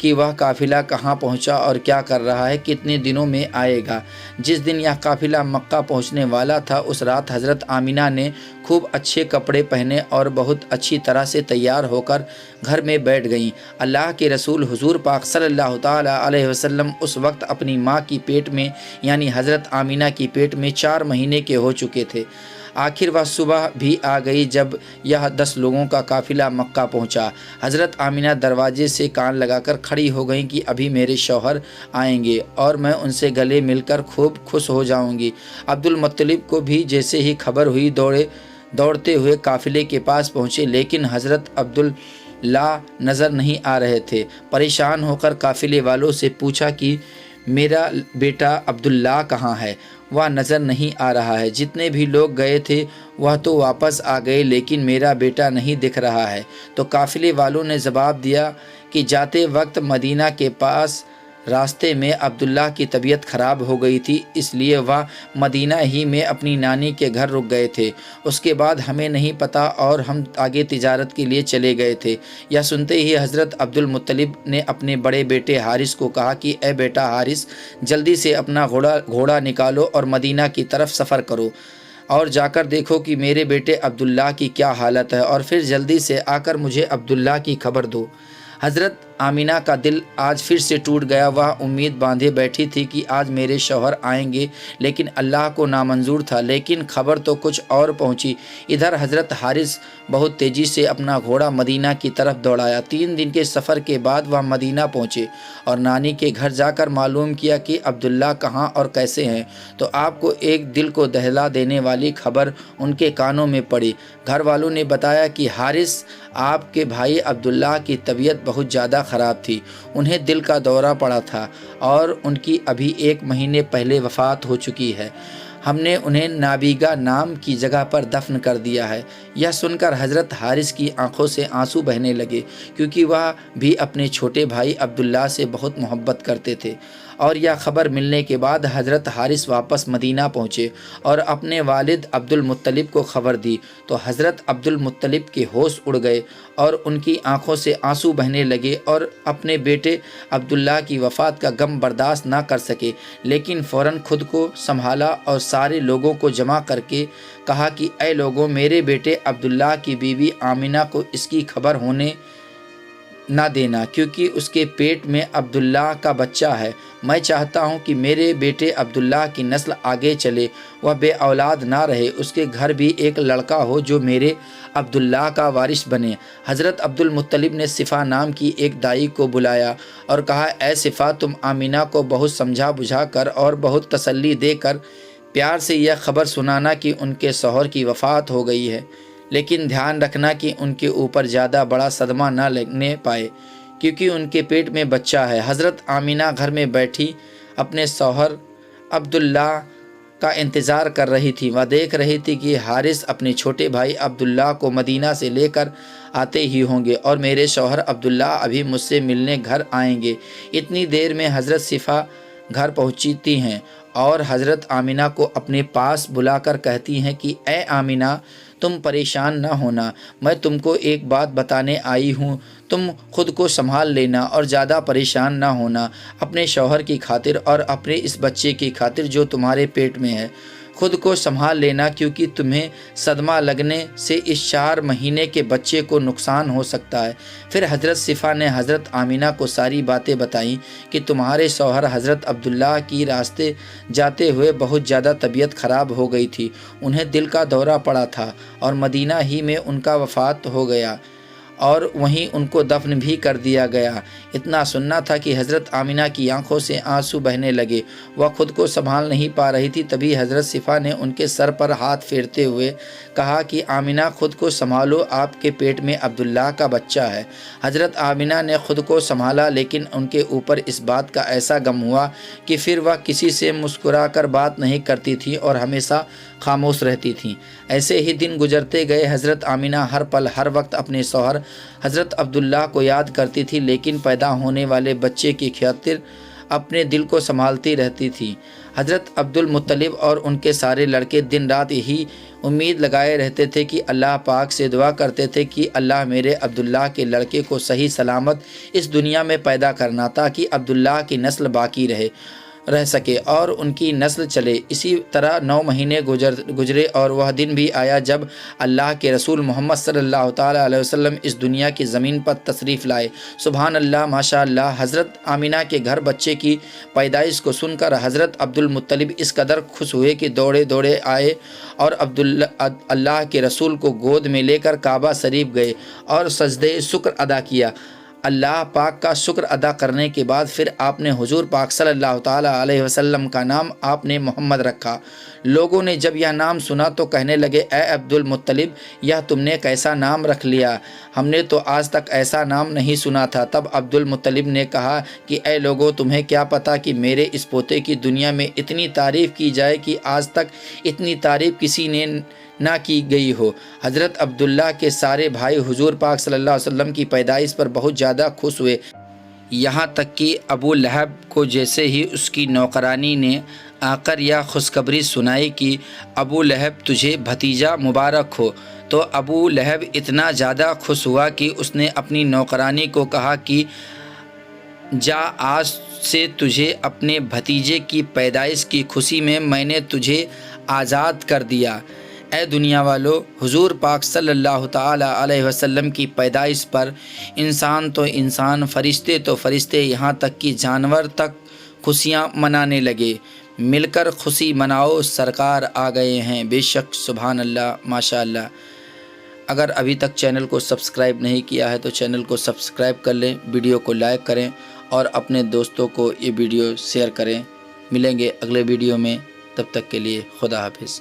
کہ وہ قافلہ کہاں پہنچا اور کیا کر رہا ہے، کتنے دنوں میں آئے گا۔ جس دن یہ قافلہ مکہ پہنچنے والا تھا اس رات حضرت آمینہ نے خوب اچھے کپڑے پہنے اور بہت اچھی طرح سے تیار ہو کر گھر میں بیٹھ گئیں۔ اللہ کے رسول حضور پاک صلی اللہ تعالیٰ علیہ وسلم اس وقت اپنی ماں کی پیٹ میں یعنی حضرت آمینہ کی پیٹ میں 4 مہینے کے ہو چکے تھے۔ آخر وہ صبح بھی آ گئی جب یہ 10 لوگوں کا قافلہ مکہ پہنچا۔ حضرت آمینہ دروازے سے کان لگا کر کھڑی ہو گئیں کہ ابھی میرے شوہر آئیں گے اور میں ان سے گلے مل کر خوب خوش ہو جاؤں گی۔ عبد المطلب کو بھی جیسے ہی خبر ہوئی دوڑتے ہوئے قافلے کے پاس پہنچے، لیکن حضرت عبداللہ نظر نہیں آ رہے تھے۔ پریشان ہو کر قافلے والوں سے پوچھا کہ میرا بیٹا عبداللہ کہاں ہے؟ وہ نظر نہیں آ رہا ہے۔ جتنے بھی لوگ گئے تھے وہ تو واپس آ گئے لیکن میرا بیٹا نہیں دکھ رہا ہے۔ تو قافلے والوں نے جواب دیا کہ جاتے وقت مدینہ کے پاس راستے میں عبداللہ کی طبیعت خراب ہو گئی تھی، اس لیے وہ مدینہ ہی میں اپنی نانی کے گھر رک گئے تھے۔ اس کے بعد ہمیں نہیں پتہ اور ہم آگے تجارت کے لیے چلے گئے تھے۔ یہ سنتے ہی حضرت عبد المطلب نے اپنے بڑے بیٹے حارث کو کہا کہ اے بیٹا حارث، جلدی سے اپنا گھوڑا نکالو اور مدینہ کی طرف سفر کرو اور جا کر دیکھو کہ میرے بیٹے عبداللہ کی کیا حالت ہے، اور پھر جلدی سے آ کر مجھے عبداللہ کی خبر دو۔ حضرت آمینہ کا دل آج پھر سے ٹوٹ گیا۔ وہ امید باندھے بیٹھی تھی کہ آج میرے شوہر آئیں گے، لیکن اللہ کو نامنظور تھا، لیکن خبر تو کچھ اور پہنچی۔ ادھر حضرت حارث بہت تیزی سے اپنا گھوڑا مدینہ کی طرف دوڑایا۔ 3 دن کے سفر کے بعد وہ مدینہ پہنچے اور نانی کے گھر جا کر معلوم کیا کہ عبداللہ کہاں اور کیسے ہیں، تو آپ کو ایک دل کو دہلا دینے والی خبر ان کے کانوں میں پڑی۔ گھر والوں نے بتایا کہ حارث آپ کے بھائی عبداللہ کی طبیعت بہت زیادہ خراب تھی، انہیں دل کا دورہ پڑا تھا اور ان کی ابھی 1 مہینے پہلے وفات ہو چکی ہے۔ ہم نے انہیں نابیگا نام کی جگہ پر دفن کر دیا ہے۔ یہ سن کر حضرت حارث کی آنکھوں سے آنسو بہنے لگے، کیونکہ وہ بھی اپنے چھوٹے بھائی عبداللہ سے بہت محبت کرتے تھے۔ اور یہ خبر ملنے کے بعد حضرت حارث واپس مدینہ پہنچے اور اپنے والد عبد المطلب کو خبر دی، تو حضرت عبد المطلب کے ہوش اڑ گئے اور ان کی آنکھوں سے آنسو بہنے لگے اور اپنے بیٹے عبداللہ کی وفات کا غم برداشت نہ کر سکے، لیکن فوراً خود کو سنبھالا اور سارے لوگوں کو جمع کر کے کہا کہ اے لوگوں، میرے بیٹے عبداللہ کی بیوی آمینہ کو اس کی خبر ہونے نہ دینا، کیونکہ اس کے پیٹ میں عبداللہ کا بچہ ہے۔ میں چاہتا ہوں کہ میرے بیٹے عبداللہ کی نسل آگے چلے، وہ بے اولاد نہ رہے، اس کے گھر بھی ایک لڑکا ہو جو میرے عبداللہ کا وارث بنے۔ حضرت عبد المطلب نے صفا نام کی ایک دائی کو بلایا اور کہا اے صفا، تم آمینہ کو بہت سمجھا بجھا کر اور بہت تسلی دے کر پیار سے یہ خبر سنانا کہ ان کے شوہر کی وفات ہو گئی ہے، لیکن دھیان رکھنا کہ ان کے اوپر زیادہ بڑا صدمہ نہ لگنے پائے، کیونکہ ان کے پیٹ میں بچہ ہے۔ حضرت آمینہ گھر میں بیٹھی اپنے شوہر عبداللہ کا انتظار کر رہی تھی۔ وہ دیکھ رہی تھی کہ حارث اپنے چھوٹے بھائی عبداللہ کو مدینہ سے لے کر آتے ہی ہوں گے اور میرے شوہر عبداللہ ابھی مجھ سے ملنے گھر آئیں گے۔ اتنی دیر میں حضرت صفا گھر پہنچتی ہیں اور حضرت آمینہ کو اپنے پاس بلا کر کہتی ہیں کہ اے آمینہ، تم پریشان نہ ہونا، میں تم کو ایک بات بتانے آئی ہوں، تم خود کو سنبھال لینا اور زیادہ پریشان نہ ہونا، اپنے شوہر کی خاطر اور اپنے اس بچے کی خاطر جو تمہارے پیٹ میں ہے، خود کو سنبھال لینا، کیونکہ تمہیں صدمہ لگنے سے اس 4 مہینے کے بچے کو نقصان ہو سکتا ہے۔ پھر حضرت صفا نے حضرت آمینہ کو ساری باتیں بتائیں کہ تمہارے شوہر حضرت عبداللہ کی راستے جاتے ہوئے بہت زیادہ طبیعت خراب ہو گئی تھی، انہیں دل کا دورہ پڑا تھا اور مدینہ ہی میں ان کا وفات ہو گیا اور وہیں ان کو دفن بھی کر دیا گیا۔ اتنا سننا تھا کہ حضرت آمینہ کی آنکھوں سے آنسو بہنے لگے، وہ خود کو سنبھال نہیں پا رہی تھی۔ تبھی حضرت صفا نے ان کے سر پر ہاتھ پھیرتے ہوئے کہا کہ آمینہ خود کو سنبھالو، آپ کے پیٹ میں عبداللہ کا بچہ ہے۔ حضرت آمینہ نے خود کو سنبھالا، لیکن ان کے اوپر اس بات کا ایسا غم ہوا کہ پھر وہ کسی سے مسکرا کر بات نہیں کرتی تھیں اور ہمیشہ خاموش رہتی تھیں۔ ایسے ہی دن گزرتے گئے۔ حضرت آمینہ ہر پل ہر وقت اپنے شوہر حضرت عبداللہ کو یاد کرتی تھی، لیکن پیدا ہونے والے بچے کی خاطر اپنے دل کو سنبھالتی رہتی تھی۔ حضرت عبد المطلب اور ان کے سارے لڑکے دن رات یہی امید لگائے رہتے تھے کہ اللہ پاک سے دعا کرتے تھے کہ اللہ میرے عبداللہ کے لڑکے کو صحیح سلامت اس دنیا میں پیدا کرنا تاکہ عبداللہ کی نسل باقی رہ سکے اور ان کی نسل چلے۔ اسی طرح 9 مہینے گزرے اور وہ دن بھی آیا جب اللہ کے رسول محمد صلی اللہ تعالیٰ علیہ وسلم اس دنیا کی زمین پر تشریف لائے۔ سبحان اللہ، ماشاء اللہ۔ حضرت آمینہ کے گھر بچے کی پیدائش کو سن کر حضرت عبد المطلب اس قدر خوش ہوئے کہ دوڑے دوڑے آئے اور اللہ کے رسول کو گود میں لے کر کعبہ شریف گئے اور سجدہ شکر ادا کیا۔ اللہ پاک کا شکر ادا کرنے کے بعد پھر آپ نے حضور پاک صلی اللہ تعالیٰ علیہ وسلم کا نام آپ نے محمد رکھا۔ لوگوں نے جب یہ نام سنا تو کہنے لگے، اے عبد المطلب، یہ تم نے کیسا نام رکھ لیا؟ ہم نے تو آج تک ایسا نام نہیں سنا تھا۔ تب عبد المطلب نے کہا کہ اے لوگوں، تمہیں کیا پتا کہ میرے اس پوتے کی دنیا میں اتنی تعریف کی جائے کہ آج تک اتنی تعریف کسی نے نہ کی گئی ہو۔ حضرت عبداللہ کے سارے بھائی حضور پاک صلی اللہ علیہ وسلم کی پیدائش پر بہت زیادہ خوش ہوئے، یہاں تک کہ ابو لہب کو جیسے ہی اس کی نوکرانی نے آ کر یہ خوشخبری سنائی کہ ابو لہب تجھے بھتیجا مبارک ہو، تو ابو لہب اتنا زیادہ خوش ہوا کہ اس نے اپنی نوکرانی کو کہا کہ جا، آج سے تجھے اپنے بھتیجے کی پیدائش کی خوشی میں نے تجھے آزاد کر دیا۔ اے دنیا والو، حضور پاک صلی اللہ تعالیٰ علیہ وسلم کی پیدائش پر انسان تو انسان، فرشتے تو فرشتے، یہاں تک کہ جانور تک خوشیاں منانے لگے۔ مل کر خوشی مناؤ، سرکار آ گئے ہیں۔ بے شک، سبحان اللہ، ماشاء اللہ۔ اگر ابھی تک چینل کو سبسکرائب نہیں کیا ہے تو چینل کو سبسکرائب کر لیں، ویڈیو کو لائک کریں اور اپنے دوستوں کو یہ ویڈیو شیئر کریں۔ ملیں گے اگلے ویڈیو میں، تب تک کے لیے خدا حافظ۔